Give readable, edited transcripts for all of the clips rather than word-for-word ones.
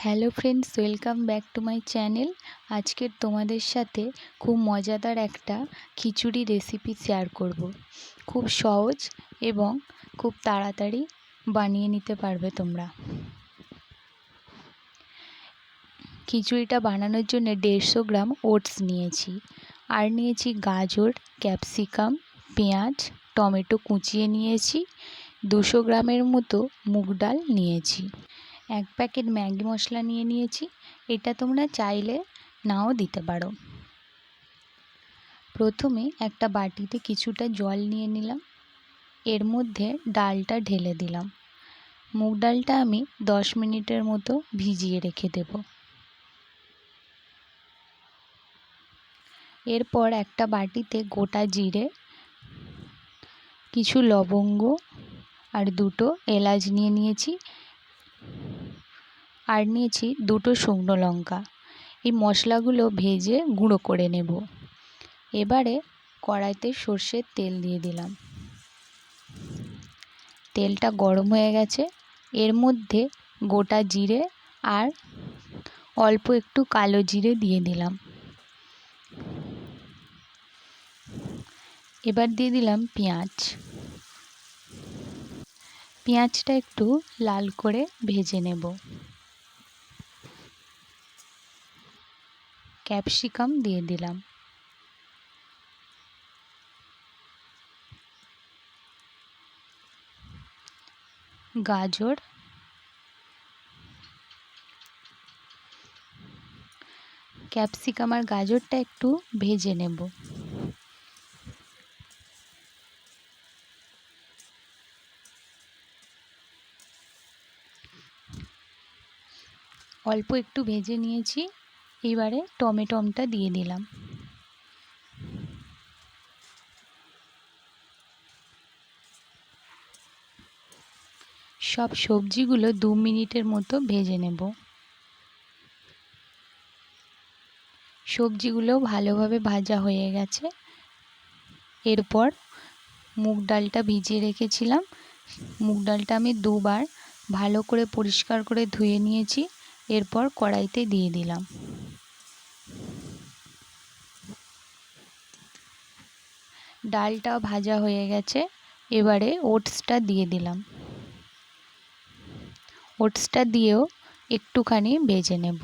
Hello friends, welcome back to my channel. আজকের তোমাদের সাথে খুব মজাদার একটা খিচুড়ি রেসিপি শেয়ার করব। খুব সহজ এবং খুব তাড়াতাড়ি বানিয়ে নিতে পারবে তোমরা। খিচুড়িটা বানানোর জন্য 150 গ্রাম ওটস নিয়েছি, আর নিয়েছি গাজর, ক্যাপসিকাম, পেঁয়াজ, টমেটো কুচিয়ে নিয়েছি, 200 গ্রামের মতো মুগ ডাল নিয়েছি, 1 প্যাকেট ম্যাগি মশলা নিয়েছি। এটা তোমরা চাইলে নাও দিতে পারো। প্রথমে একটা বাটিতে কিছুটা জল নিয়ে নিলাম, এর মধ্যে ডালটা ঢেলে দিলাম। মুগ ডালটা আমি 10 মিনিটের মতো ভিজিয়ে রেখে দেব। এরপর একটা বাটিতে গোটা জিরে, কিছু লবঙ্গ আর 2টো এলাচ নিয়েছি, আর নিয়েছি 2টো শুকনো লঙ্কা। এই মশলাগুলো ভেজে গুঁড়ো করে নেব। এবারে কড়াইতে সর্ষের তেল দিয়ে দিলাম। তেলটা গরম হয়ে গেছে, এর মধ্যে গোটা জিরে আর অল্প একটু কালো জিরে দিয়ে দিলাম। এবার দিয়ে দিলাম পেঁয়াজ। পেঁয়াজটা একটু লাল করে ভেজে নেব। ক্যাপসিকাম দিয়ে দিলাম। গাজর, ক্যাপসিকাম আর গাজরটা একটু ভেজে নেব। অল্প একটু ভেজে নিয়েছি, এবারে টমেটোটা দিয়ে দিলাম। সব সবজিগুলো 2 মিনিটের মতো ভেজে নেব। সবজিগুলো ভালোভাবে ভাজা হয়ে গেছে। এরপর মুগ ডালটা ভিজিয়ে রেখেছিলাম, মুগ ডালটা আমি 2বার ভালো করে পরিষ্কার করে ধুয়ে নিয়েছি। এরপর কড়াইতে দিয়ে দিলাম। ডালটা ভাজা হয়ে গেছে, এবারে ওটসটা দিয়ে দিলাম। ওটসটা দিয়েও একটুখানি ভেজে নেব।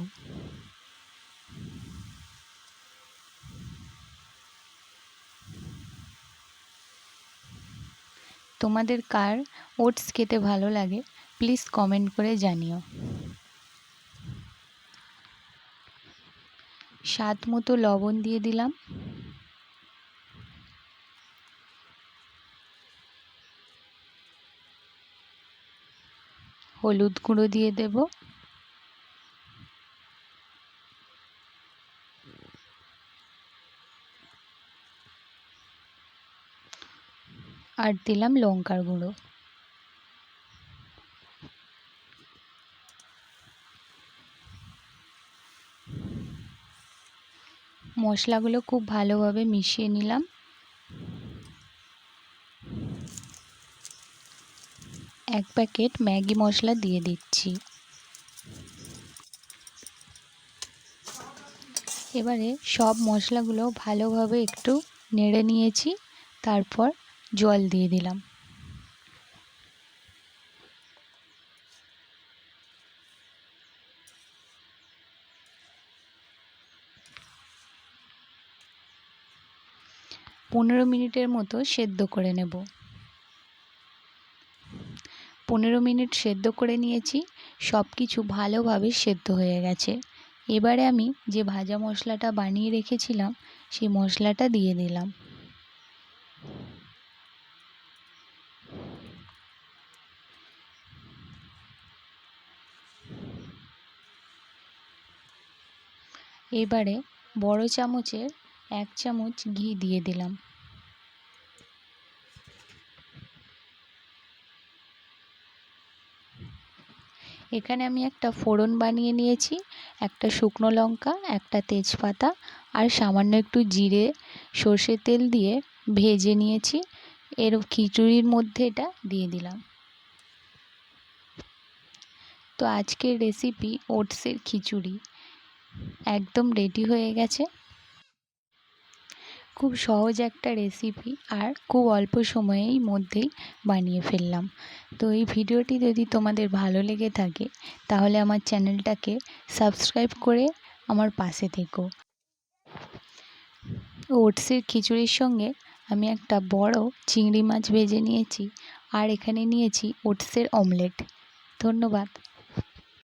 তোমাদের কার ওটস খেতে ভালো লাগে প্লিজ কমেন্ট করে জানিও। স্বাদ মতো লবণ দিয়ে দিলাম। হলুদ গুঁড়ো দিয়ে দেব। আর দিলাম লঙ্কার গুঁড়ো। মশলাগুলো খুব ভালোভাবে মিশিয়ে নিলাম। এক প্যাকেট ম্যাগি মশলা দিয়ে দিচ্ছি। এবারে সব মশলাগুলো ভালোভাবে একটু নেড়ে নিয়েছি, তারপর জল দিয়ে দিলাম। পনেরো মিনিটের মতো সেদ্ধ করে নেব। 15 মিনিট সেদ্ধ করে নিয়েছি, সব কিছু ভালোভাবে সেদ্ধ হয়ে গেছে। এবারে আমি যে ভাজা মশলাটা বানিয়ে রেখেছিলাম সেই মশলাটা দিয়ে দিলাম। এবারে বড় চামচের 1 চামচ ঘি দিয়ে দিলাম। এখানে আমি একটা ফোড়ন বানিয়ে নিয়েছি, একটা শুকনো লঙ্কা, একটা তেজপাতা আর সামান্য একটু জিরে সর্ষের তেল দিয়ে ভেজে নিয়েছি। এর খিচুড়ির মধ্যে এটা দিয়ে দিলাম। তো আজকের রেসিপি ওটসের খিচুড়ি একদম রেডি হয়ে গেছে। খুব সহজ একটা রেসিপি আর খুব অল্প সময়ের মধ্যেই বানিয়ে ফেললাম। তো এই ভিডিওটি যদি তোমাদের ভালো লেগে থাকে তাহলে আমার চ্যানেলটাকে সাবস্ক্রাইব করে আমার পাশে থেকো। ওটসের খিচুড়ির সঙ্গে আমি একটা বড় চিংড়ি মাছ ভেজে নিয়েছি আর এখানে নিয়েছি ওটসের অমলেট। ধন্যবাদ।